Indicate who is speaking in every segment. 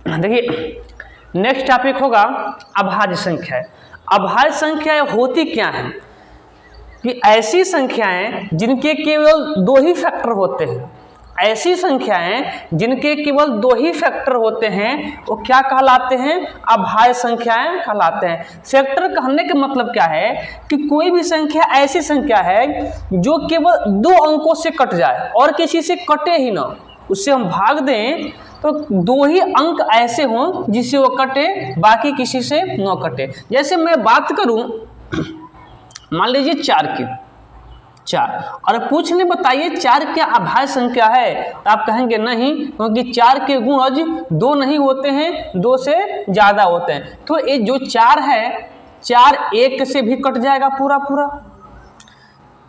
Speaker 1: देखिए next topic होगा अभाज्य संख्याएं। अभाज्य संख्याएं होती क्या हैं कि ऐसी संख्याएं जिनके केवल दो ही फैक्टर होते हैं, ऐसी संख्याएं जिनके केवल दो ही फैक्टर होते हैं वो क्या कहलाते हैं? अभाज्य संख्याएं कहलाते हैं। फैक्टर कहने का मतलब क्या है कि कोई भी संख्या ऐसी संख्या है जो केवल दो अंकों से कट जाए और किसी से कटे ही ना, उससे हम भाग दें तो दो ही अंक ऐसे हों जिससे वो कटे, बाकी किसी से न कटे। जैसे मैं बात करूं मान लीजिए 4 की, 4 और पूछने बताइए 4 क्या अभाज्य संख्या है, तो आप कहेंगे नहीं, क्योंकि 4 के गुणज 2 नहीं होते हैं, 2 से ज़्यादा होते हैं। तो ये जो 4 है, 4 1 से भी कट जाएगा पूरा पूरा,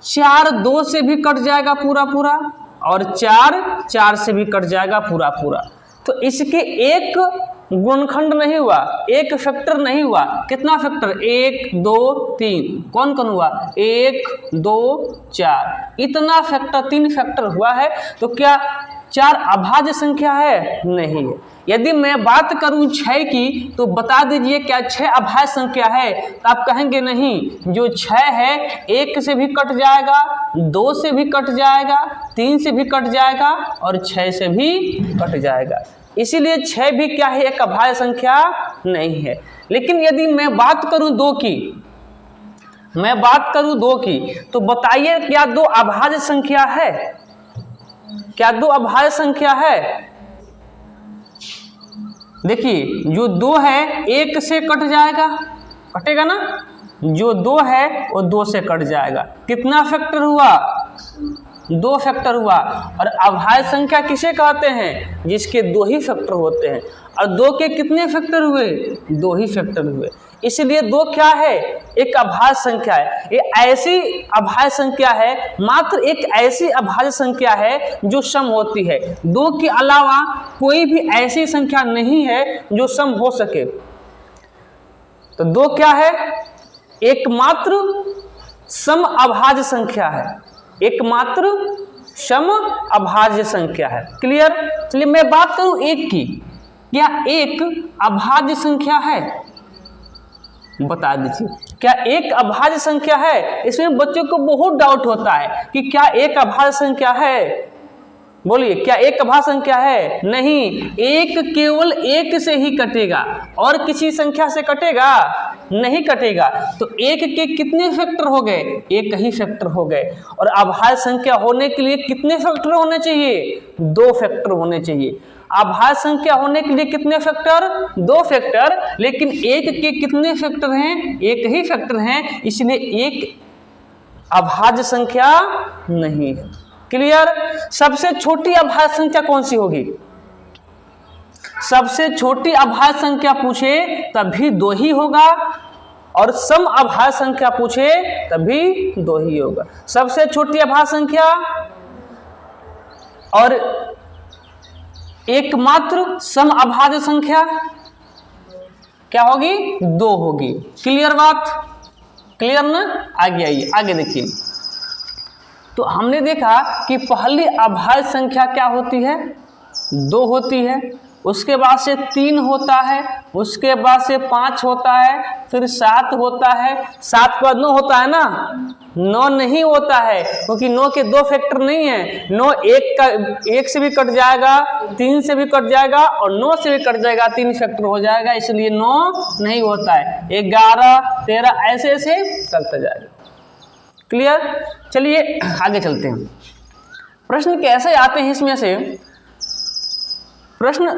Speaker 1: 4 2 से भी कट जाएगा पूरा पूरा, और 4 4 से भी कट जाएगा पूरा पूरा। तो इसके एक गुणनखंड नहीं हुआ, एक फैक्टर नहीं हुआ। कितना फैक्टर? 1 2 3। कौन कौन हुआ? 1 2 4। इतना फैक्टर, 3 फैक्टर हुआ है। तो क्या 4 अभाज्य संख्या है? नहीं है। यदि मैं बात करूं 6 की तो बता दीजिए क्या 6 अभाज्य संख्या है? तो आप कहेंगे नहीं, जो 6 है 1 से भी कट जाएगा, 2 से भी कट जाएगा, 3 से भी कट जाएगा और 6 से भी कट जाएगा। इसीलिए 6 भी क्या है? एक अभाज्य संख्या नहीं है। लेकिन यदि मैं बात करूं 2 की, मैं बात करूं 2 की, तो बताइए क्या 2 अभाज्य संख्या है? क्या 2 अभाज्य संख्या है? देखिए जो 2 है 1 से कट जाएगा, कटेगा ना, जो 2 है वो 2 से कट जाएगा। कितना फैक्टर हुआ? 2 फैक्टर हुआ। और अभाज्य संख्या किसे कहते हैं? जिसके 2 ही फैक्टर होते हैं। और 2 के कितने फैक्टर हुए? 2 ही फैक्टर हुए। इसलिए 2 क्या है? एक अभाज्य संख्या है। ये ऐसी अभाज्य संख्या है, मात्र एक ऐसी अभाज्य संख्या है जो सम होती है। 2 के अलावा कोई भी ऐसी संख्या नहीं है जो सम हो सके। तो 2 क्या है? एकमात्र सम अभाज्य संख्या है, एकमात्र सम अभाज्य संख्या है। क्लियर? चलिए मैं बात करूं 1 की, क्या 1 अभाज्य संख्या है? बता दीजिए, क्या 1 अभाज्य संख्या है? इसमें बच्चों को बहुत डाउट होता है कि क्या 1 अभाज्य संख्या है। बोलिए, क्या 1 अभाज्य संख्या है? नहीं, 1 केवल 1 से ही कटेगा और किसी संख्या से कटेगा नहीं, कटेगा। तो 1 के कितने फैक्टर हो गए? 1 ही फैक्टर हो गए। और अभाज्य संख्या होने के लिए कितने फैक्टर होने चाहिए? 2 फैक्टर होने चाहिए। अभाज्य संख्या होने के लिए कितने फैक्टर? 2 फैक्टर। लेकिन 1 के कितने फैक्टर हैं? 1 ही फैक्टर हैं, इसलिए 1 अभाज्य संख्या नहीं है। क्लियर? सबसे छोटी अभाज्य संख्या कौन सी होगी? सबसे छोटी अभाज्य संख्या पूछे तभी 2 ही होगा, और सम अभाज्य संख्या पूछे तभी 2 ही होगा। सबसे छोटी अभाज्य संख्या और एकमात्र सम अभाज्य संख्या क्या होगी? 2 होगी। क्लियर बात? क्लियर ना? आगे आइए, आगे देखिए। तो हमने देखा कि पहली अभाज्य संख्या क्या होती है? 2 होती है। उसके बाद से 3 होता है, उसके बाद से 5 होता है, फिर 7 होता है, 7 के बाद 9 होता है ना? 9 नहीं होता है, क्योंकि 9 के 2 फैक्टर नहीं है। 9 1 से भी कट जाएगा, 3 से भी कट जाएगा और 9 से भी कट जाएगा, 3 फैक्टर हो जाएगा, इसलिए 9 नहीं होता है। 11 13 ऐसे ऐसे चलता जाएगा। क्लियर? चलिए आगे चलते हैं। प्रश्न कैसे आते हैं? इसमें से प्रश्न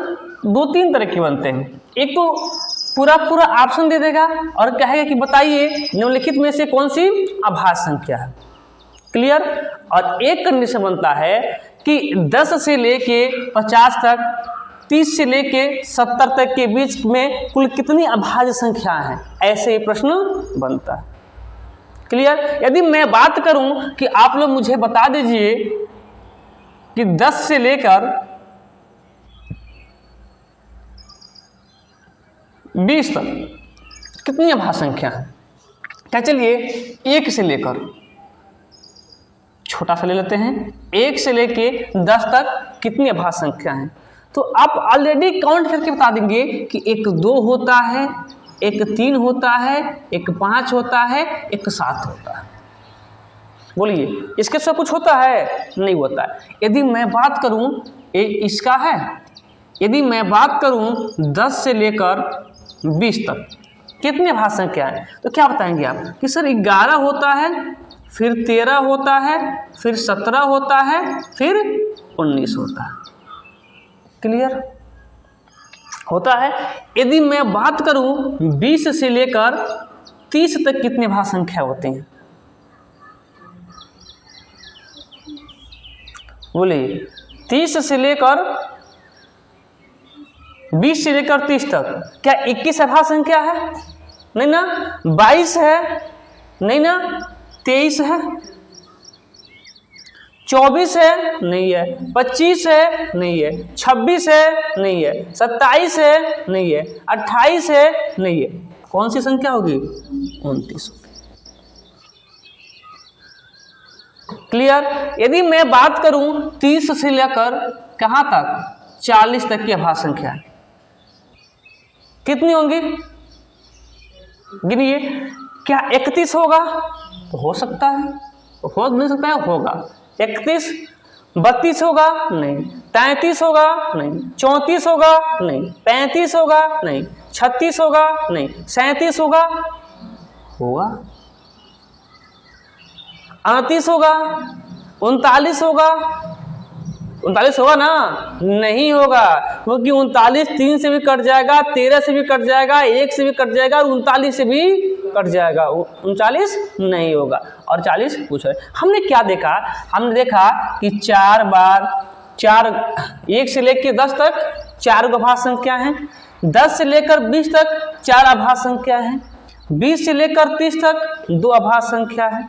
Speaker 1: 2-3 तरह के बनते हैं। एक तो पूरा पूरा ऑप्शन दे देगा और कहेगा कि बताइए निम्नलिखित में से कौन सी अभाज्य संख्या है। क्लियर? और एक कंडीशन बनता है कि 10 से लेके 50 तक, 30 से लेके 70 तक के बीच में कुल कितनी अभाज्य संख्या हैं, ऐसे प्रश्न बनता है। क्लियर? यदि मैं बात करूं कि आप लोग मुझे बता दीजिए कि 10 से लेकर 20 तक कितनी अभाज्य संख्या है? क्या? चलिए 1 से लेकर, छोटा सा ले लेते हैं, 1 से लेके 10 तक कितनी अभाज्य संख्या है? तो आप ऑलरेडी काउंट करके बता देंगे कि एक 2 होता है, एक 3 होता है, एक 5 होता है, एक 7 होता है। बोलिए इसके सब कुछ होता है? नहीं होता है। यदि मैं बात करूं इसका है, यदि मैं बात करूं 10 से लेकर 20 तक कितने भाज्य संख्या है, तो क्या बताएंगे आप कि सर 11 होता है, फिर 13 होता है, फिर 17 होता है, फिर 19 होता है। क्लियर होता है। यदि मैं बात करूं 20 से लेकर 30 तक कितने भाज्य संख्या होते हैं? बोलिए 30 से लेकर 20 से लेकर 30 तक क्या 21 अभाज्य संख्या है? नहीं ना। 22 है? नहीं ना। 23 है? 24 है? नहीं है। 25 है? नहीं है। 26 है? नहीं है। 27 है? नहीं है। 28 है? नहीं है। कौन सी संख्या होगी? 29 होगी। क्लियर। यदि मैं बात करूं 30 से लेकर कहां तक 40 तक की अभाज्य संख्या कितनी होंगी? गिनिए। क्या 31 होगा? तो हो सकता है, हो नहीं सकता है, होगा। 31। 32 होगा? नहीं। 33 होगा? नहीं। 34 होगा? नहीं। 35 होगा? नहीं। 36 होगा? नहीं। 37 होगा? होगा। 38 होगा? 39 होगा? 39 होगा ना? नहीं होगा, क्योंकि 39 3 से भी कट जाएगा, 13 से भी कट जाएगा, 1 से भी कट जाएगा, 39 से भी कट जाएगा। 39 नहीं होगा। और 40 पूछ रहे। हमने क्या देखा? हमने देखा कि 4 बार 4 1 से लेकर 10 तक 4 अभाज्य संख्या हैं, 10 से लेकर 20 तक 4 अभाज्य संख्या हैं, 20 से लेकर 30 तक 2 अभाज्य संख्या है,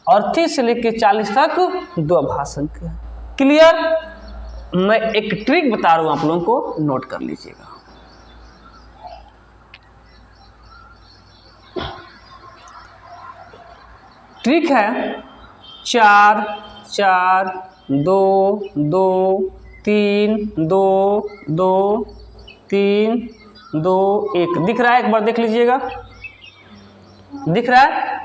Speaker 1: और 30 से लेकर 40 तक 2 अभाज्य संख्या। क्लियर। मैं एक ट्रिक बता रहा हूं, आप लोगों को नोट कर लीजिएगा। ट्रिक है 4 4 2 2 3 2 2 3 2 1। दिख रहा है? एक बार देख लीजिएगा। दिख रहा है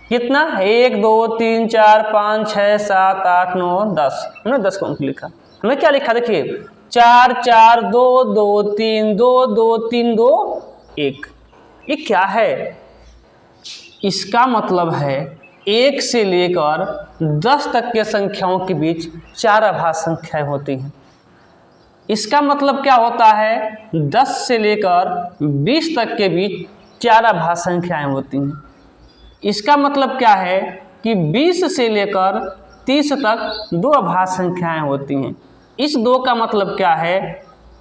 Speaker 1: कितना? 1 2 3 4 5 6 7 8 9 10। हमने 10 को अंक लिखा। हमने क्या लिखा? देखिए 4 4 2 2 3 2 2 3 2 1। ये क्या है? इसका मतलब है 1 से लेकर 10 तक के संख्याओं के बीच 4 अभाज्य संख्याएं होती हैं। इसका मतलब क्या होता है? 10 से लेकर 20 तक के बीच 4 अभाज्य संख्याएं होती हैं। इसका मतलब क्या है कि 20 से लेकर 30 तक 2 अभाज्य संख्याएं होती हैं। इस 2 का मतलब क्या है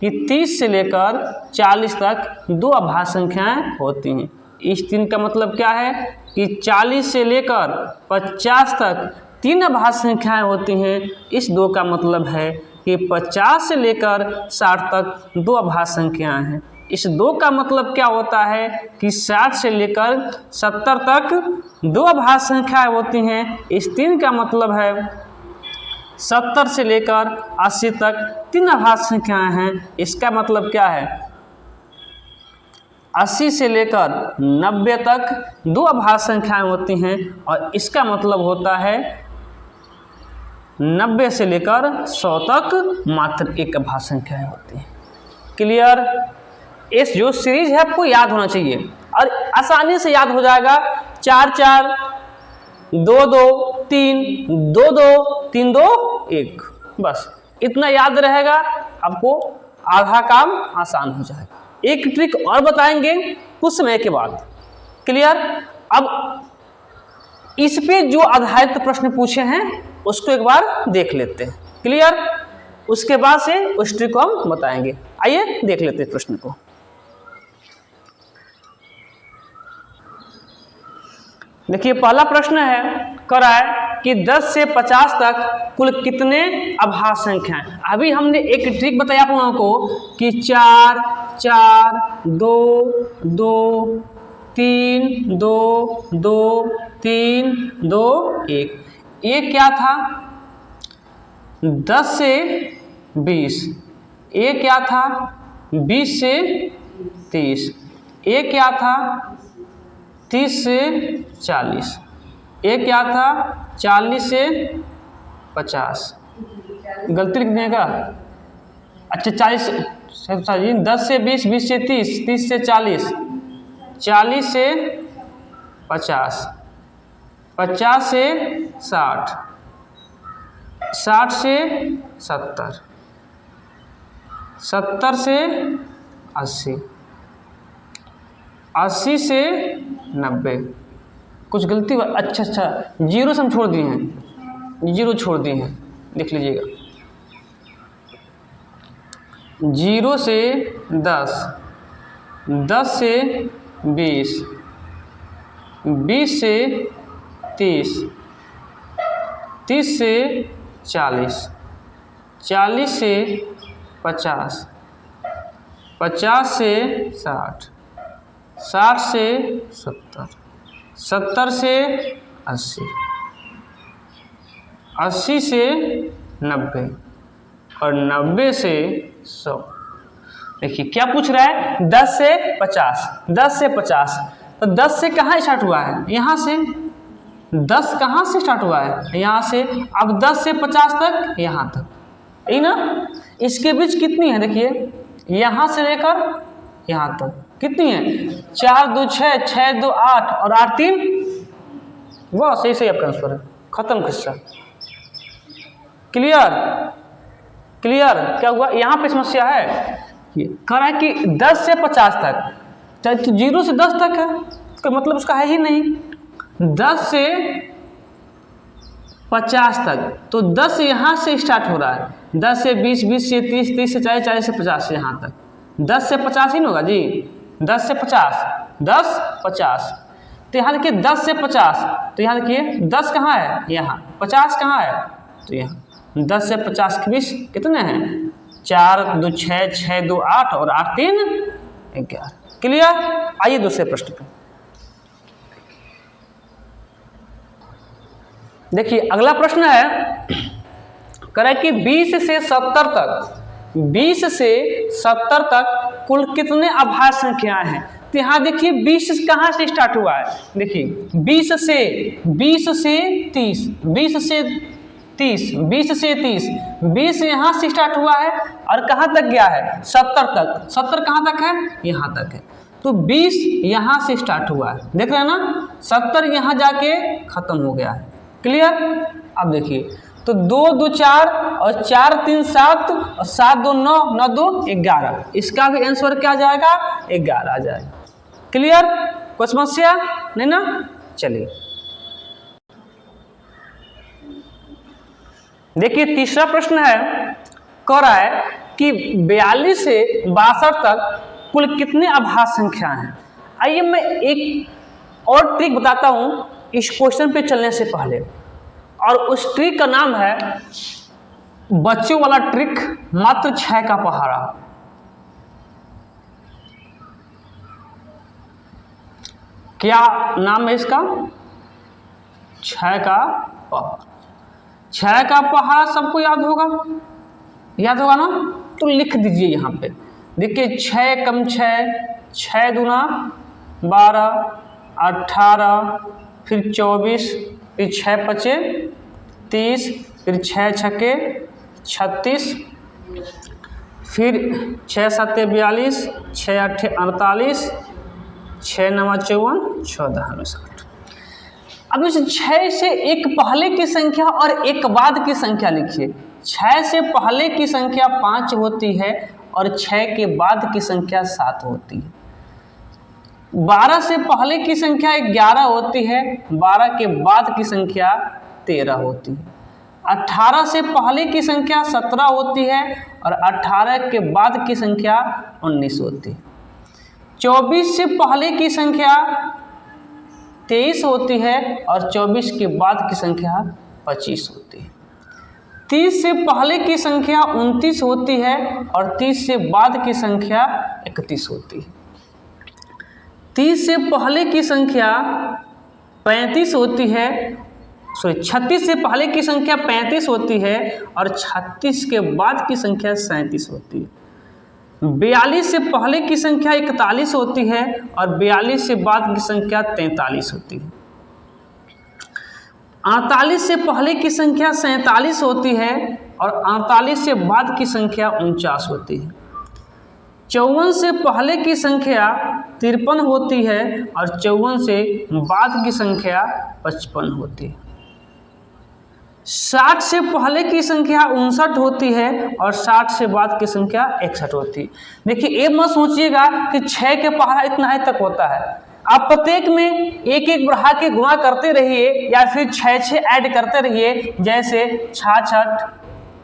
Speaker 1: कि 30 से लेकर 40 तक 2 अभाज्य संख्याएं होती हैं। इस 3 का मतलब क्या है कि 40 से लेकर 50 तक 3 अभाज्य संख्याएं होती हैं। इस 2 का मतलब है कि 50 से लेकर 60 तक 2 अभाज्य संख्याएं हैं। इस 2 का मतलब क्या होता है कि 60 से लेकर 70 तक 2 अभाज्य संख्याएं होती हैं। इस 3 का मतलब है 70 से लेकर 80 तक 3 अभाज्य संख्याएं हैं। इसका मतलब क्या है? 80 से लेकर 90 तक 2 अभाज्य संख्याएं होती हैं, और इसका मतलब होता है 90 से लेकर 100 तक मात्र 1 अभाज्य संख्याएं होती हैं। क्लियर। इस जो सीरीज है आपको याद होना चाहिए, और आसानी से याद हो जाएगा। 4 4 2 2 3 2 2 3 2 1, बस इतना याद रहेगा, आपको आधा काम आसान हो जाएगा। एक ट्रिक और बताएंगे कुछ समय के बाद। क्लियर। अब इस पे जो आधारित प्रश्न पूछे हैं उसको एक बार देख लेते हैं। क्लियर। उसके बाद से उस ट्रिक को हम बताएंगे। आइए देख लेते हैं प्रश्न को। देखिए पहला प्रश्न है, कह रहा है कि 10 से 50 तक कुल कितने अभाज्य संख्याएं। अभी हमने एक ट्रिक बताया आप लोगों को कि 4 4 2 2 3 2 2 3 2 1। ये क्या था? 10 से 20 ए क्या था 20 से 30, ए क्या था 30 से 40, ए क्या था 40 से 50, गलती लिख देगा। अच्छा 40 सॉरी 10 से 20, 20 से 30, 30 से 40, 40 से 50, 50 से 60, 60 से 70, 70 से 80, 80 से 90, कुछ गलती। अच्छा जीरो से हम छोड़ दिए हैं, जीरो छोड़ दिए हैं, देख लीजिएगा। 0 से 10, 10 से 20, 20 से 30, 30 से 40, 40 से 50, 50 से 60, 60 से 70, 70 से 80, 80 से 90 और 90 से 100। देखिए क्या पूछ रहा है 10 से 50, 10 से 50, तो 10 से कहाँ स्टार्ट हुआ है, यहाँ से। 10 कहाँ से स्टार्ट हुआ है, यहाँ से। अब 10 से 50 तक यहाँ तक, यही ना। इसके बीच कितनी है, देखिए यहाँ से लेकर यहाँ तक कितनी है, 4 2 6, 6 2 8 और 8 3, वाह सही सही आपका आंसर है, खत्म किस्सा। Clear clear. क्या हुआ यहाँ पे समस्या है, कह रहा है कि 10 से 50 तक, चाहे 0 से 10 तक है, तो मतलब उसका है ही नहीं। 10 से 50 तक, तो 10 यहाँ से स्टार्ट हो रहा है, 10 से 20, 20 से 30, 30 से 40, 40 से 50 यहाँ तक। 10 से 50 ही नहीं होगा जी, 10 से 50, 10 50, तो यहाँ देखिए 10 से 50, तो यहाँ देखिए 10 कहाँ है, यहाँ 50 कहाँ है, तो यहाँ 10 से 50 के बीच कितने हैं, 4 2 6, 6 2 8 और 8 3 11। क्लियर। आइए दूसरे प्रश्न पे। देखिए अगला प्रश्न है, कह रहा है कि 20 से 70 तक, 20 से 70 तक कुल कितने अभाज्य संख्याएं हैं। तो यहाँ देखिए 20 कहाँ से स्टार्ट हुआ है, देखिए 20 से 30, 20 से 30, 20 से 30, 20 यहाँ से स्टार्ट हुआ है और कहाँ तक गया है, 70 तक। 70 कहाँ तक है, यहाँ तक है। तो 20 यहाँ से स्टार्ट हुआ है, देख रहे हैं ना, 70 यहाँ जाके खत्म हो गया है। क्लियर। अब देखिए तो 2 2 4 और 4 3 7 और 7 2 9, 9 2 11, इसका भी आंसर क्या आ जाएगा, 11 आ जाएगा। क्लियर। कोई समस्या नहीं ना। चलिए देखिए तीसरा प्रश्न है, कह रहा है कि 42 से 62 तक कुल कितने अभाज्य संख्या हैं। आइए मैं एक और ट्रिक बताता हूं इस क्वेश्चन पे चलने से पहले, और उस ट्रिक का नाम है बच्चों वाला ट्रिक, मात्र 6 का पहाड़ा। क्या नाम है इसका, 6 का पहाड़ा। 6 का पहाड़ा सबको याद होगा, याद होगा ना, तो लिख दीजिए यहाँ पे। देखिए 6 कम 6, 6 दूना 12, 18, फिर 24, फिर 6 पचे 30, फिर 6 छके 36, फिर 6 7 42, 6 8 48, 6 9 54, 14 60। अब इस 6 से एक पहले की संख्या और एक बाद की संख्या लिखिए। 6 से पहले की संख्या 5 होती है और 6 के बाद की संख्या 7 होती है। 12 से पहले की संख्या 11 होती है, 12 के बाद की संख्या 13 होती है। 18 से पहले की संख्या 17 होती है और 18 के बाद की संख्या 19 होती है। 24 से पहले की संख्या 23 होती है और 24 के बाद की संख्या 25 होती है। 30 से पहले की संख्या 29 होती है और 30 से बाद की संख्या 31 होती है। 30 से पहले की संख्या 35 होती है, सॉरी 36 से पहले की संख्या 35 होती है और 36 के बाद की संख्या 37 होती है। 42 से पहले की संख्या 41 होती है और 42 से बाद की संख्या 43 होती है। 48 से पहले की संख्या 47 होती है और 48 से बाद की संख्या 49 होती है। 54 से पहले की संख्या 53 होती है और 54 से बाद की संख्या 55 होती है। 60 से पहले की संख्या 59 होती है और 60 से बाद की संख्या 61 होती है। देखिए ये मत सोचिएगा कि 6 के पहाड़ा इतना ही तक होता है। आप प्रत्येक में एक एक बढ़ा के गुणा करते रहिए या फिर 6 ऐड करते रहिए, जैसे 66,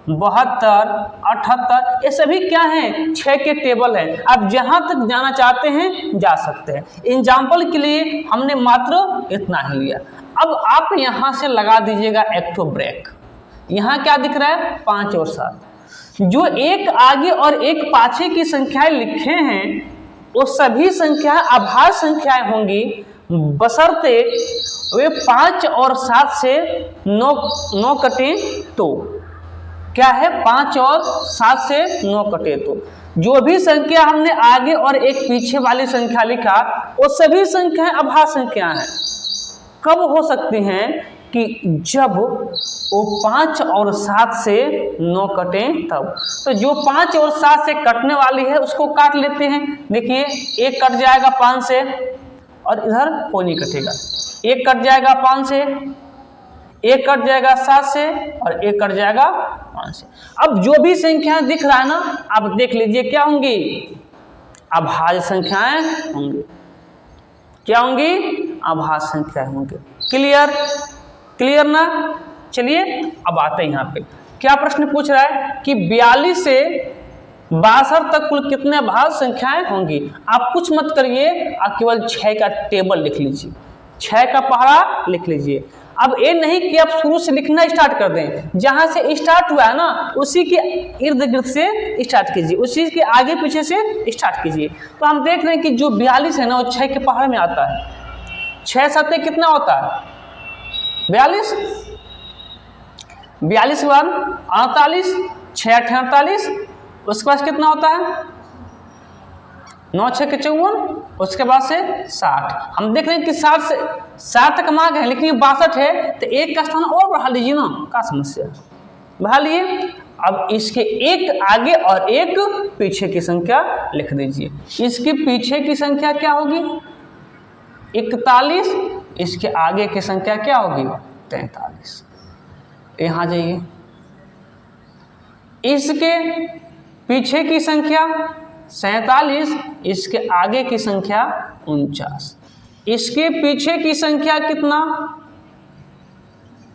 Speaker 1: 72, 78, ये सभी क्या हैं? 6 के टेबल हैं। आप जहां तक जाना चाहते हैं जा सकते हैं। एग्जाम्पल के लिए हमने मात्र इतना ही लिया। अब आप यहां से लगा दीजिएगा एक तो ब्रेक। यहाँ क्या दिख रहा है? 5 और 7। जो एक आगे और एक पाछे की संख्याएं लिखे हैं वो सभी संख्याएं अभाज्य संख्याएं होंगी, बशर्ते वे 5 और 7 से 9 कटे तो। क्या है? 5 और 7 से 9 कटे तो। जो भी संख्या हमने आगे और एक पीछे वाली संख्या लिखा वो सभी संख्याएं अभाज्य संख्याएं हैं। कब हो सकती हैं? कि जब वो 5 और 7 से 9 कटें तब। तो जो 5 और 7 से कटने वाली है उसको काट लेते हैं। देखिए एक कट जाएगा 5 से और इधर कोई नहीं कटेगा। एक कट जाएगा 5 से, एक कट जाएगा 7 से और एक कट जाएगा 5 से। अब जो भी संख्याएं दिख रहा है ना, आप देख लीजिए क्या होंगी? अभाज्य संख्याएं होंगी। क्या होंगी? अभाज्य संख्याएं होंगी। क्लियर? क्लियर ना? चलिए अब आते हैं यहाँ पे। क्या प्रश्न पूछ रहा है कि 42 से 62 तक कुल कितने अभाज्य संख्याएं होंगी? आप कुछ मत करिए, आप केवल 6 का टेबल लिख लीजिए, 6 का पहाड़ा लिख लीजिए। अब ये नहीं कि आप शुरू से लिखना स्टार्ट कर दें, जहां से स्टार्ट हुआ है ना उसी के इर्द गिर्द से स्टार्ट कीजिए, उसी के आगे पीछे से स्टार्ट कीजिए। तो हम देख रहे हैं कि जो 42 है ना वो 6 के पहाड़ में आता है। 6 7 कितना होता है? 42। 42 के बाद 48, 6 8 48, उसके बाद कितना होता है? 9 6 के 54, उसके बाद से 60। हम देख रहे हैं कि 60 तक मांग है लेकिन 62 है, तो एक का स्थान और बढ़ा लीजिए ना, क्या समस्या? बढ़ा लिए। अब इसके एक आगे और एक पीछे की संख्या लिख दीजिए। इसके पीछे की संख्या क्या होगी? 41। इसके आगे की संख्या क्या होगी? 43। यहाँ जाइए। इसके पीछे की संख्या 47, इसके आगे की संख्या 49। इसके पीछे की संख्या कितना?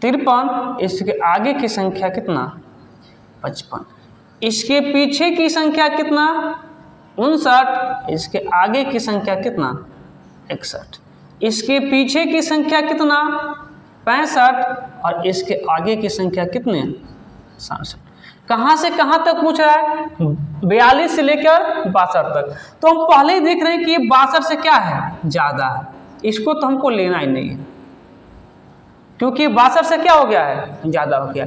Speaker 1: 53, इसके आगे की संख्या कितना? 55। इसके पीछे की संख्या कितना? 59, इसके आगे की संख्या कितना? 61। इसके पीछे की संख्या कितना? 65 और इसके आगे की संख्या कितने? 67। कहाँ से कहाँ तक पूछ रहा है? 42 से लेकर 62 तक। तो हम पहले ही देख रहे हैं कि 62 से क्या है? ज़्यादा है, इसको तो हमको लेना ही नहीं है, क्योंकि 62 से क्या हो गया है? ज़्यादा हो गया।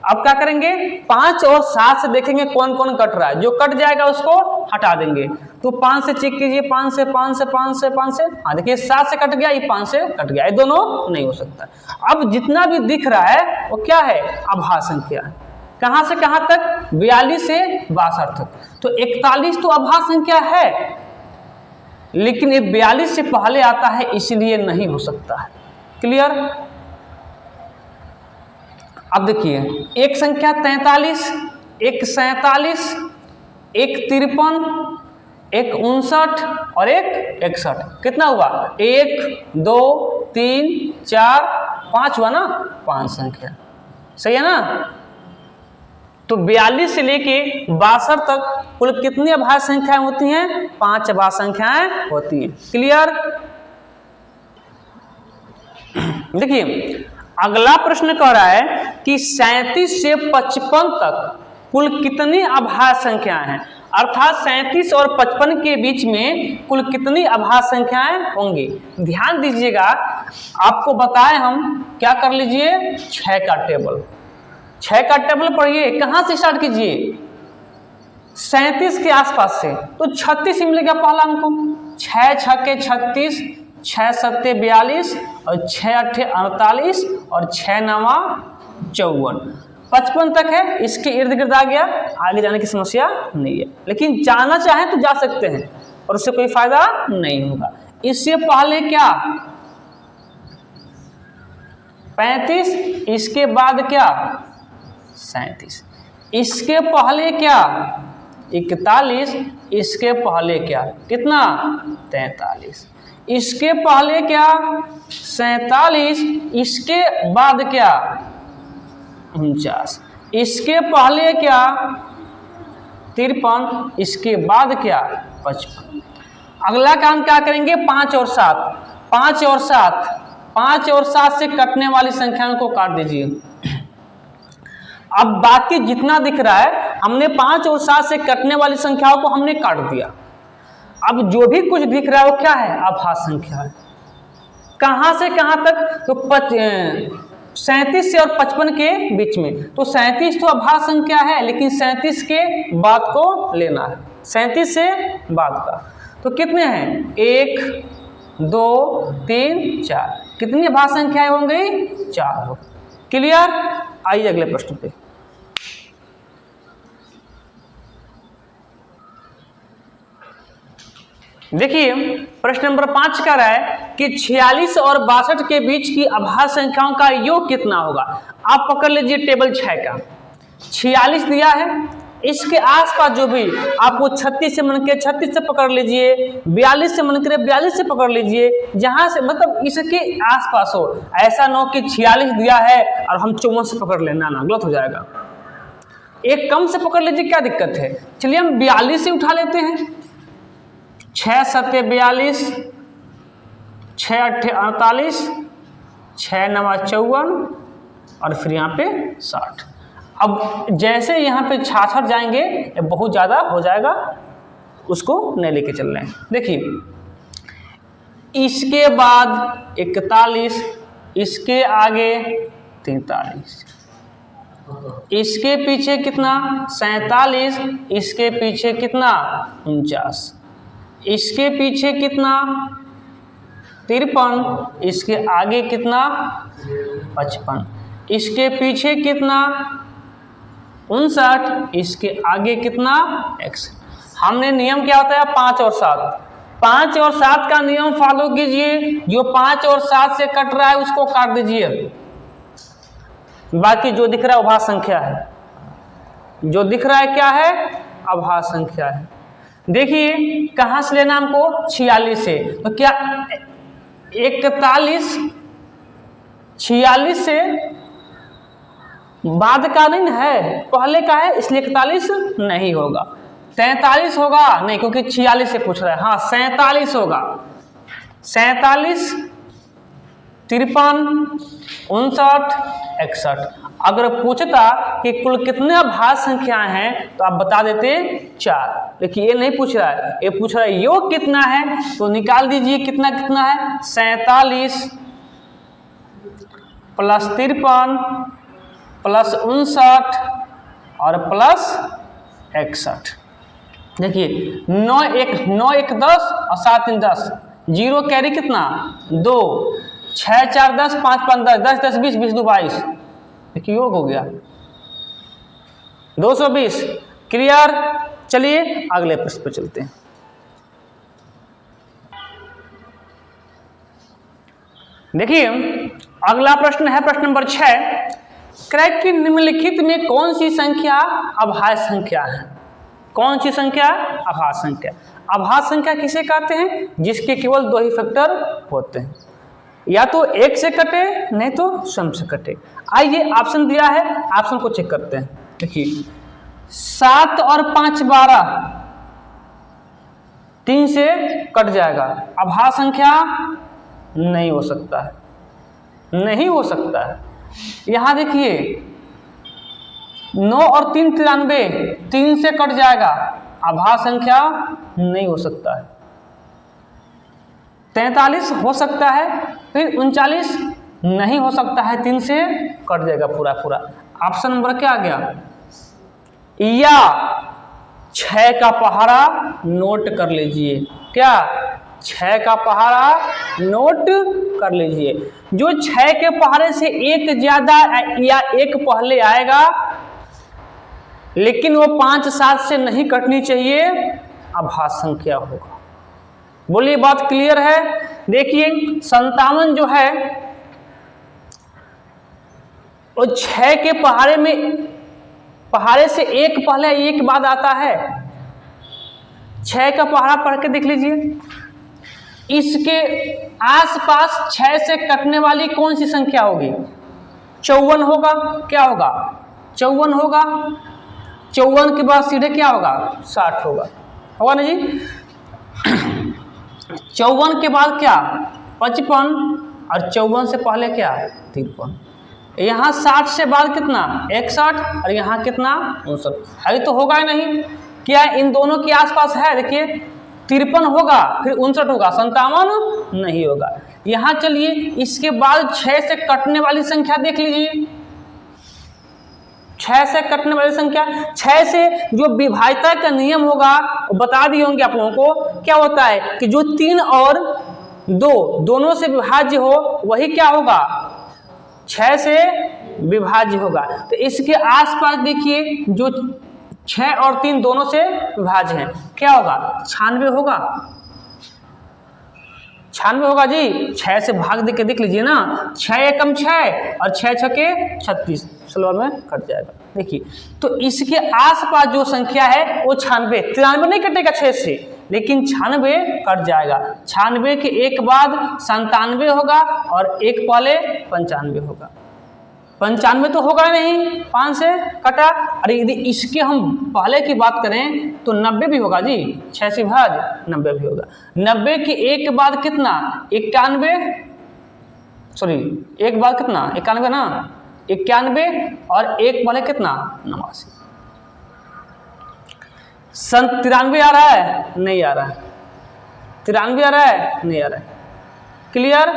Speaker 1: अब क्या करेंगे? 5 और 7 से देखेंगे कौन कौन कट रहा है। जो कट जाएगा उसको हटा देंगे। तो 5 से चेक कीजिए, 5 से 5 से 5 से 5 से, हाँ देखिए 7 से कट गया, ये 5 से कट गया, ये दोनों नहीं हो सकता। अब जितना भी दिख रहा है वो क्या है? अभाज्य संख्या है। कहाँ से कहाँ तक? 42 से 62 तक। तो 41 तो अभाज्य संख्या है, लेकिन ये 42 से पहले आता है इसलिए नहीं हो सकता है। क्लियर? अब देखिए, एक संख्या 43, एक 47, एक 53, एक 59 और एक 61। कितना हुआ? 1 2 3 4 5 हुआ ना? 5 संख्या। सही है ना? तो 42 से लेके 62 तक कुल कितनी अभाज्य संख्याएं होती हैं? 5 अभाज्य संख्याएं होती हैं। क्लियर? देखिए अगला प्रश्न कह रहा है कि 37 से 55 तक कुल कितनी अभाज्य संख्याएं हैं? अर्थात 37 और 55 के बीच में कुल कितनी अभाज्य संख्याएं होंगी? ध्यान दीजिएगा, आपको बताएं हम, क्या कर लीजिए, 6 का टेबल। 6 का टेबल पढ़िए, कहाँ से स्टार्ट कीजिए, 37 के आसपास से। तो 36 ही मिलेगा पहला हमको, 6 छक्के 36, 6 सत्ते 42 और 6 अट्ठे 48 और 6 नवा 54, 55 तक है। इसके इर्द गिर्द आ गया, आगे जाने की समस्या नहीं है, लेकिन जाना चाहें तो जा सकते हैं और उससे कोई फायदा नहीं होगा। इससे पहले क्या 35, इसके बाद क्या 37, इसके पहले क्या 41, इसके पहले क्या कितना 43, इसके पहले क्या 47, इसके बाद क्या 49, इसके पहले क्या 53, इसके बाद क्या 55। अगला काम क्या करेंगे, 5 और 7, 5 और 7, 5 और 7 से कटने वाली संख्याओं को काट दीजिए। अब बाकी जितना दिख रहा है, हमने 5 और 7 से कटने वाली संख्याओं को हमने काट दिया। अब जो भी कुछ दिख रहा है वो क्या है, आभास संख्या है। कहां से कहां तक, तो 37 से और 55 के बीच में। तो 37 तो आभास संख्या है, लेकिन 37 के बाद को लेना है, 37 से बाद का। तो कितने हैं, 1 2 3 4, कितनी आभास संख्याएं होंगी, 4 हो। क्लियर। आइए अगले प्रश्न पे। देखिए प्रश्न नंबर 5 कह रहा है कि 46 और 62 के बीच की आभास संख्याओं का योग कितना होगा। आप पकड़ लीजिए टेबल 6 का, 46 दिया है, इसके आसपास जो भी आपको 36 से मन के 36 से पकड़ लीजिए, 42 से मन करे 42 से पकड़ लीजिए, जहां से मतलब इसके आसपास हो। ऐसा ना हो कि 46 दिया है और हम 54 से पकड़ लेना, ना गलत हो जाएगा। एक कम से पकड़ लीजिए, क्या दिक्कत है। चलिए हम 42 से उठा लेते हैं, 6 सत्ते 42, 6 अट्ठे 48, 6 नवा 54 और फिर यहाँ पे 60। अब जैसे यहाँ पे 66 जाएंगे बहुत ज़्यादा हो जाएगा, उसको नहीं लेके चल रहे हैं। देखिए इसके बाद 41, इसके आगे 43, इसके पीछे कितना 47, इसके पीछे कितना 49, इसके पीछे कितना 53, इसके आगे कितना 55, इसके पीछे कितना 59, इसके आगे कितना 61। हमने नियम क्या होता है 5 और 7, 5 और 7 का नियम फॉलो कीजिए। जो 5 और 7 से कट रहा है उसको काट दीजिए, बाकी जो दिख रहा है आभास संख्या है। जो दिख रहा है क्या है, आभास संख्या है। देखिए कहां से लेना हमको, 46 से। तो क्या 41 46 से बाद का नहीं है, पहले का है, इसलिए 41 नहीं होगा। 43 होगा नहीं, क्योंकि 46 से पूछ रहा है। हाँ 47 होगा, 47 53 59 61। अगर पूछता कि कुल कितने आभास संख्याएं हैं तो आप बता देते 4, लेकिन ये नहीं पूछ रहा है, ये पूछ रहा है योग कितना है। तो निकाल दीजिए कितना कितना है, 47 प्लस 53 प्लस 59 और प्लस 61। देखिए 9 1 10 और 7 3 10, जीरो कैरी कितना 2, 6 4 10, 5 5 10, 10 10 20, 20 2 22। देखिए योग हो गया 220। क्लियर। चलिए अगले प्रश्न पर चलते हैं। देखिए अगला प्रश्न है प्रश्न नंबर 6। क्रैक की निम्नलिखित में कौन सी संख्या आभास संख्या है। कौन सी संख्या आभास संख्या। आभास संख्या किसे कहते हैं, जिसके केवल 2 ही फैक्टर होते हैं, या तो 1 से कटे नहीं तो स्वयं से कटे। आइए ऑप्शन दिया है, ऑप्शन को चेक करते हैं। देखिए 7 और 5 12, 3 से कट जाएगा, आभास संख्या नहीं हो सकता है, नहीं हो सकता है। यहां देखिए 9 और 3 93, 3 से कट जाएगा, आभास संख्या नहीं हो सकता है। 43 हो सकता है, फिर 39 नहीं हो सकता है, 3 से कट जाएगा पूरा पूरा। ऑप्शन नंबर क्या आ गया, या 6 का पहाड़ा नोट कर लीजिए। क्या, 6 का पहाड़ा नोट कर लीजिए। जो 6 के पहाड़े से एक ज्यादा या एक पहले आएगा, लेकिन वो 5 7 से नहीं कटनी चाहिए, अभाज्य संख्या होगा। बोलिए बात क्लियर है। देखिए 57 जो है वो 6 के पहाड़े से एक पहले एक बाद आता है। 6 का पहाड़ा पढ़ के देख लीजिए, इसके आसपास 6 से कटने वाली कौन सी संख्या होगी, 54 होगा। क्या होगा, 54 होगा। 54 के बाद सीधे क्या होगा, 60 होगा, होगा ना जी। 54 के बाद क्या, 55, और 54 से पहले क्या, 53। यहाँ 60 से बाद कितना, 61, और यहाँ कितना, 59। अभी तो होगा ही नहीं। क्या इन दोनों के आसपास है, देखिए 53 होगा, फिर 59 होगा, 57 नहीं होगा। यहाँ चलिए इसके बाद 6 से कटने वाली संख्या देख लीजिए। 6 से कटने वाली संख्या, 6 से जो विभाज्यता का नियम होगा वो बता दिए होंगे आप लोगों को। क्या होता है कि जो 3 और 2 दोनों से विभाज्य हो वही क्या होगा, 6 से विभाज्य होगा। तो इसके आसपास देखिए जो 6 और 3 दोनों से विभाज्य हैं, क्या होगा, 96 होगा। 96 होगा जी। 6 से भाग दे के देख लीजिए ना, 6 एकम 6 और 6 छके 36, सलवार में कट जाएगा। देखिए तो इसके आसपास जो संख्या है वो 96, 93 नहीं कटेगा 6 से, लेकिन 96 कट जाएगा। 96 के एक बाद 97 होगा और एक पहले 95 होगा। 95 तो होगा नहीं, 5 से कटा। अरे यदि इसके हम पहले की बात करें तो 90 भी होगा जी, 6 से भाग 90 भी होगा। 90 के एक बाद कितना, 91, सॉरी एक बाद कितना, 91 ना, 91, और एक पहले कितना, 89। 93 आ रहा है, नहीं आ रहा है। 93 आ रहा है, नहीं आ रहा है। क्लियर।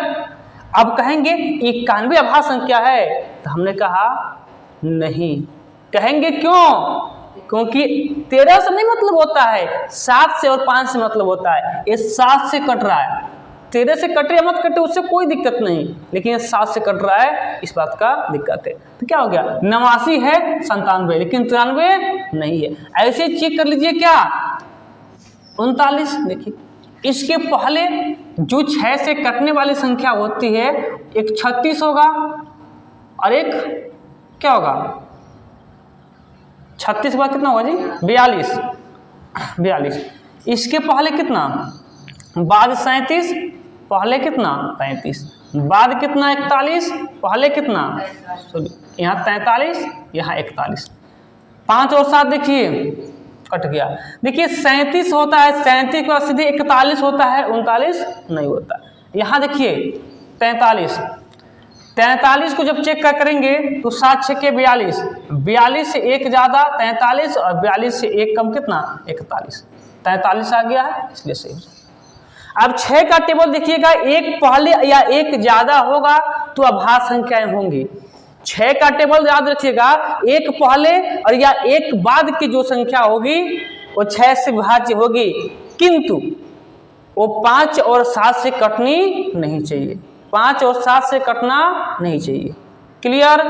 Speaker 1: अब कहेंगे 91 अभाज्य संख्या है, तो हमने कहा नहीं। कहेंगे क्यों, क्योंकि 13 से नहीं मतलब होता है, 7 से और 5 से मतलब होता है। ये 7 से कट रहा है, 13 से कटे या मत कटे उससे कोई दिक्कत नहीं, लेकिन ये 7 से कट रहा है, इस बात का दिक्कत है। तो क्या हो गया, 89 है, 97 लेकिन 93 नहीं है। ऐसे चेक कर लीजिए क्या, 39। देखिए इसके पहले जो 6 से कटने वाली संख्या होती है, एक 36 होगा और एक क्या होगा, 36 के बाद कितना होगा जी, 42। इसके पहले कितना, बाद 37, पहले कितना, 35, बाद कितना, 41, पहले कितना, यहाँ 43, यहाँ 41। 5 और 7 देखिए कट गया। देखिए 37 होता है, 37 के बाद सीधे 41 होता है, 39 नहीं होता। यहाँ देखिए 43 को जब चेक करेंगे तो 7 छक्के 42, 42 से एक ज़्यादा 43 और 42 से एक कम कितना, 41। 43 आ गया है, इसलिए सही। अब 6 का टेबल देखिएगा, एक पहले या एक ज़्यादा होगा तो अभाज्य संख्याएं होंगी। 6 का टेबल याद रखिएगा, एक पहले और या एक बाद की जो संख्या होगी वो 6 से विभाज्य होगी, किंतु वो 5 और 7 से कटनी नहीं चाहिए, 5 और 7 से कटना नहीं चाहिए। क्लियर,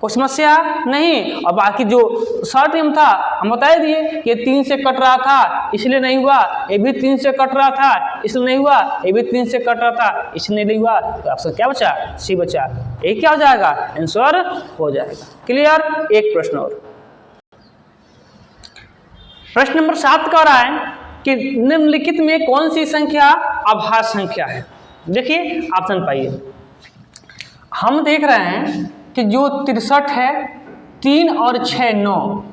Speaker 1: कोई समस्या नहीं। और बाकी जो शॉर्ट नियम था हम बता दिए कि 3 से कट रहा था इसलिए नहीं हुआ, ये भी 3 से कट रहा था इसलिए नहीं हुआ, ये भी 3 से कट रहा था इसलिए नहीं हुआ। तो ऑप्शन क्या बचा, सी बचा। ये क्या हो जाएगा, आंसर हो जाएगा। क्लियर। एक प्रश्न और, प्रश्न नंबर 7 कह रहा है कि निम्नलिखित में कौन सी संख्या अभाज्य संख्या है। देखिए ऑप्शन पाइए। हम देख रहे हैं कि जो 63 है, 3 और 6 9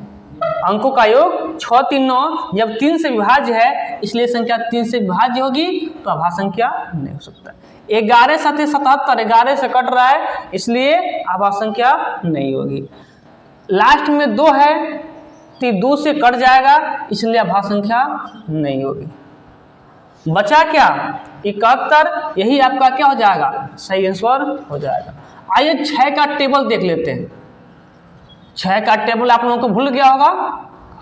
Speaker 1: अंकों का योग 6 3 9, जब 3 से विभाज्य है इसलिए संख्या 3 से विभाज्य होगी, तो अभाज्य संख्या नहीं हो सकता। 11 7 77, 11 से कट रहा है इसलिए अभाज्य संख्या नहीं होगी। लास्ट में 2 है तो 2 से कट जाएगा इसलिए अभाज्य संख्या नहीं होगी। बचा क्या 71, यही आपका क्या हो जाएगा सही आंसर हो जाएगा। आइए 6 का टेबल देख लेते हैं। 6 का टेबल आप लोगों को भूल गया होगा,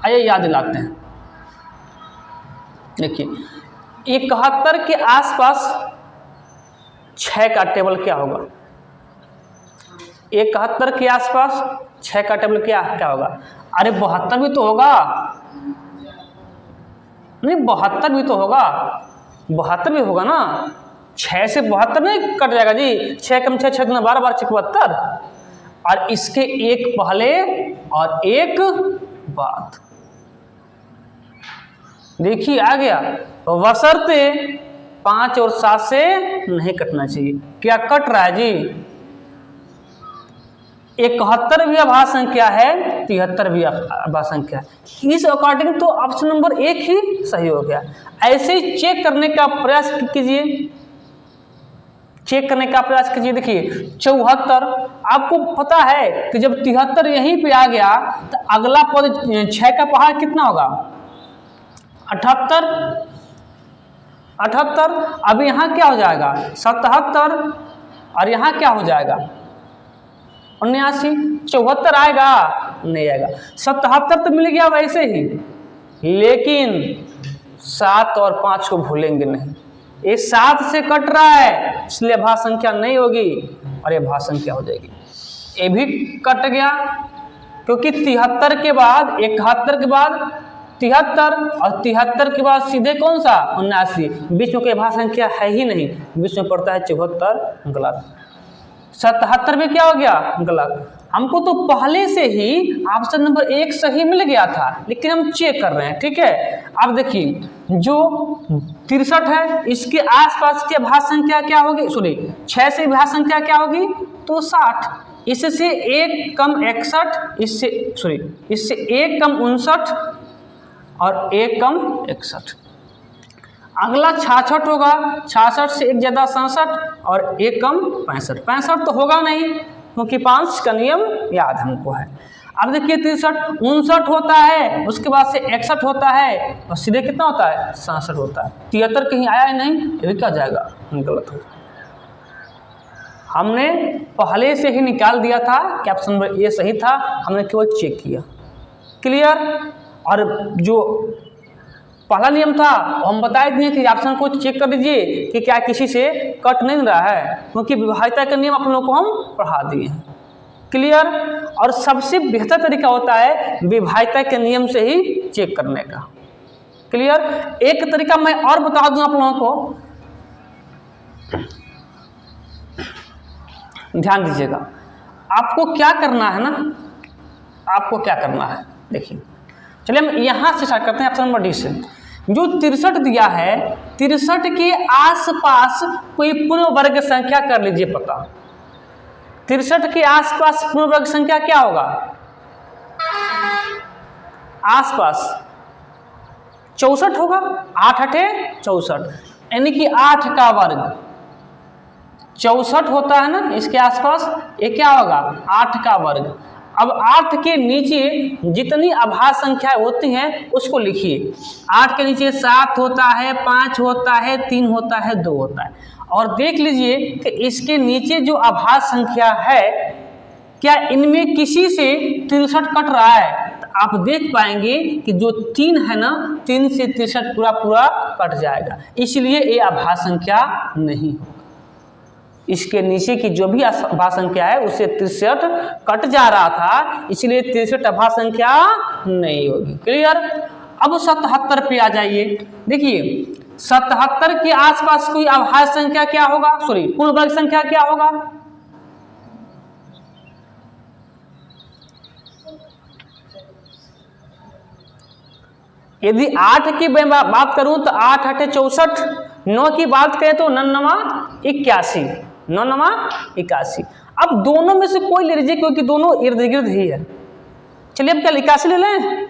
Speaker 1: आइए याद दिलाते हैं। देखिए 71 के आसपास 6 का टेबल क्या होगा, 71 के आसपास 6 का टेबल क्या होगा। अरे 72 भी तो होगा, नहीं 72 भी तो होगा, 72 भी होगा ना। 6 से 72 नहीं कट जाएगा जी, 6 कम 6 6 12 12 72, और इसके एक पहले और एक बाद। देखिए आ गया, बशर्ते 5 और 7 से नहीं कटना चाहिए। क्या कट रहा है जी, 71 भी अभाज्य संख्या है, 73 भी अभाज्य संख्या है। इस अकॉर्डिंग तो ऑप्शन नंबर 1 ही सही हो गया। ऐसे ही चेक करने का प्रयास कीजिए, चेक करने का प्रयास कीजिए। देखिए 74, आपको पता है कि जब 73 यहीं पे आ गया तो अगला पद 6 का पहाड़ कितना होगा 78। अब यहाँ क्या हो जाएगा 77, और यहाँ क्या हो जाएगा 79। 74 आएगा नहीं आएगा, 77 तो मिल गया वैसे ही, लेकिन 7 और 5 को भूलेंगे नहीं। ये 7 से कट रहा है, इसलिए अभाज्य संख्या नहीं होगी और ये अभाज्य संख्या हो जाएगी। ये भी कट गया क्योंकि 73 के बाद 71 के बाद 73 और 73 के बाद सीधे कौन सा 79, बीच में कोई अभाज्य संख्या है ही नहीं, बीच में पड़ता है 74, गलत। 77 में क्या हो गया गलत। हमको तो पहले से ही ऑप्शन नंबर 1 सही मिल गया था, लेकिन हम चेक कर रहे हैं, ठीक है। अब देखिए जो 63 है इसके आसपास की अभाज्य संख्या क्या होगी, सॉरी 6 से अभाज्य संख्या क्या होगी तो 60, इससे 1 कम 61, इससे 1 कम 59 और 1 कम 61। अगला 66 होगा, 66 से 1 ज़्यादा 67 और 1 कम 65। 65 तो होगा नहीं क्योंकि 5 का नियम याद हमको है। अब देखिए 63, 59 होता है, उसके बाद से 61 होता है और सीधे कितना होता है 67 होता है। 73 कहीं आया ही नहीं, ये भी क्या जाएगा गलत होगा। हमने पहले से ही निकाल दिया था कि ऑप्शन नंबर ए सही था, हमने केवल चेक किया। क्लियर। और जो पहला नियम था हम बता दिए कि ऑप्शन को चेक कर लीजिए कि क्या किसी से कट नहीं रहा है, क्योंकि विभाज्यता का नियम आप लोगों को हम पढ़ा दिए हैं। क्लियर। और सबसे बेहतर तरीका होता है विभाज्यता के नियम से ही चेक करने का। क्लियर। एक तरीका मैं और बता दूं आप लोगों को, ध्यान दीजिएगा। आपको क्या करना है ना, आपको क्या करना है देखिए, चलिए हम यहां से स्टार्ट करते हैं ऑप्शन नंबर डी से। जो 63 दिया है, 63 के आसपास कोई पूर्ण वर्ग संख्या कर लीजिए पता। 63 के आसपास पूर्ण वर्ग संख्या क्या होगा, आसपास 64 होगा, 8 8 64, यानी कि 8 का वर्ग 64 होता है ना, इसके आसपास ये क्या होगा 8 का वर्ग। अब 8 के नीचे जितनी अभाज्य संख्याएं होती हैं उसको लिखिए। 8 के नीचे 7 होता है, 5 होता है, 3 होता है, 2 होता है। और देख लीजिए कि इसके नीचे जो अभाज्य संख्या है क्या इनमें किसी से 63 कट रहा है, तो आप देख पाएंगे कि जो 3 है ना, 3 से 63 पूरा पूरा कट जाएगा, इसलिए ये अभाज्य संख्या नहीं होगा। इसके नीचे की जो भी अभाज्य संख्या है उससे 63 कट जा रहा था, इसलिए 63 अभाज्य संख्या नहीं होगी। क्लियर। अब 77 पे आ जाइए। देखिए 77 के आसपास कोई अभाज्य संख्या क्या होगा, सॉरी पूर्ण वर्ग संख्या क्या होगा, यदि 8 की बात करूं तो 8 8 64, 9 की बात करें तो 9 9 81, 9 9 81। अब दोनों में से कोई ले लीजिए क्योंकि दोनों इर्द गिर्द ही है। चलिए अब क्या 81 ले लें,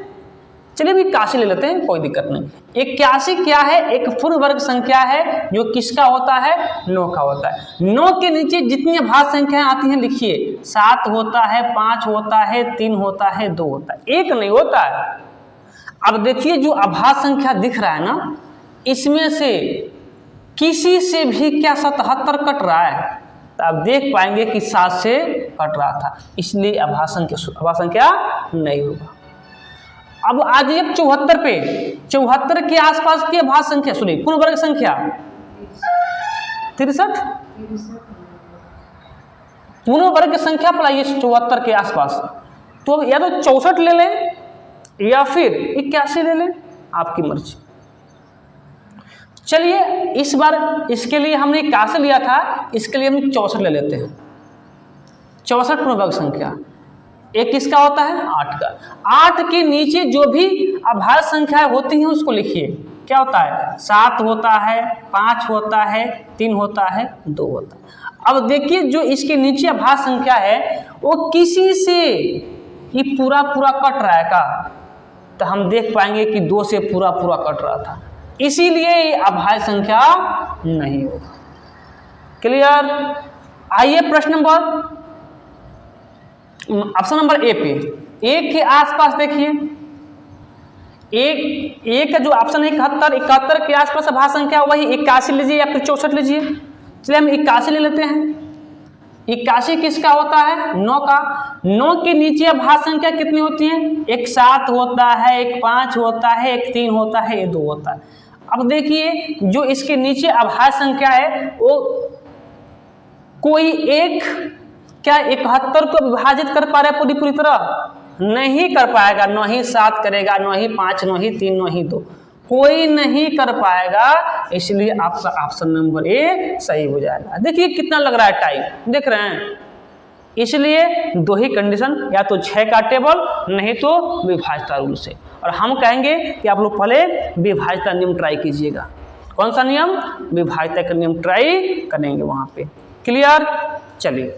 Speaker 1: चलिए अभी 81 ले लेते हैं, कोई दिक्कत नहीं। 81 क्या है, एक पूर्ण वर्ग संख्या है जो किसका होता है 9 का होता है। 9 के नीचे जितनी अभाज्य संख्याएं आती हैं लिखिए, 7 होता है, 5 होता है, 3 होता है, 2 होता है, 1 नहीं होता है। अब देखिए जो अभाज्य संख्या दिख रहा है ना, इसमें से किसी से भी क्या 77 कट रहा है, तो आप देख पाएंगे कि 7 से कट रहा था, इसलिए अभाज्य संख्या नहीं होगा। अब आ जाइए 74 पे। 74 के आसपास की अभाज्य संख्या, सुनिए, पूर्ण वर्ग संख्या 63, पूर्ण वर्ग संख्या पर आइए 74 के आसपास, तो या तो 64 ले लें या फिर 81 ले लें, आपकी मर्जी। चलिए इस बार इसके लिए हमने 81 लिया था, इसके लिए हम 64 ले लेते हैं। 64 पूर्ण वर्ग संख्या, एक किसका होता है, 8 का। 8 के नीचे जो भी अभाज्य संख्याएं होती हैं उसको लिखिए। क्या होता है, 7 होता है, 5 होता है, 3 होता है, 2 होता है। अब देखिए जो इसके नीचे अभाज्य संख्या है वो किसी से ये पूरा कट रहा है का, तो हम देख पाएंगे कि 2 से पूरा कट रहा था, इसीलिए ये अभाज्य संख्या नहीं होगा। क्लियर। आइए प्रश्न नंबर, ऑप्शन नंबर ए पे, 1 के आसपास देखिए, एक का जो ऑप्शन है 71 के आसपास अभाज्य संख्या, वही 81 लीजिए या फिर 64 लीजिए। चलिए हम 81 ले लेते हैं। 81 किसका होता है, 9 का। 9 के नीचे अभाज्य संख्या कितनी होती है, एक 7 होता है, एक 5 होता है, एक 3 होता है, एक 2 होता है। अब देखिए जो इसके नीचे अभाज्य संख्या है वो कोई एक क्या 71 को विभाजित कर पा रहा है पूरी तरह, नहीं कर पाएगा। न ही 7 करेगा, न ही 5, न ही 3, न ही 2, कोई नहीं कर पाएगा, इसलिए आपका ऑप्शन नंबर ए सही हो जाएगा। देखिए कितना लग रहा है टाइम, देख रहे हैं, इसलिए 2 ही कंडीशन, या तो 6 का टेबल, नहीं तो विभाज्यता रूल से। और हम कहेंगे कि आप लोग पहले विभाज्यता नियम ट्राई कीजिएगा। कौन सा नियम, विभाज्यता का नियम ट्राई करेंगे वहां पे। क्लियर। चलिए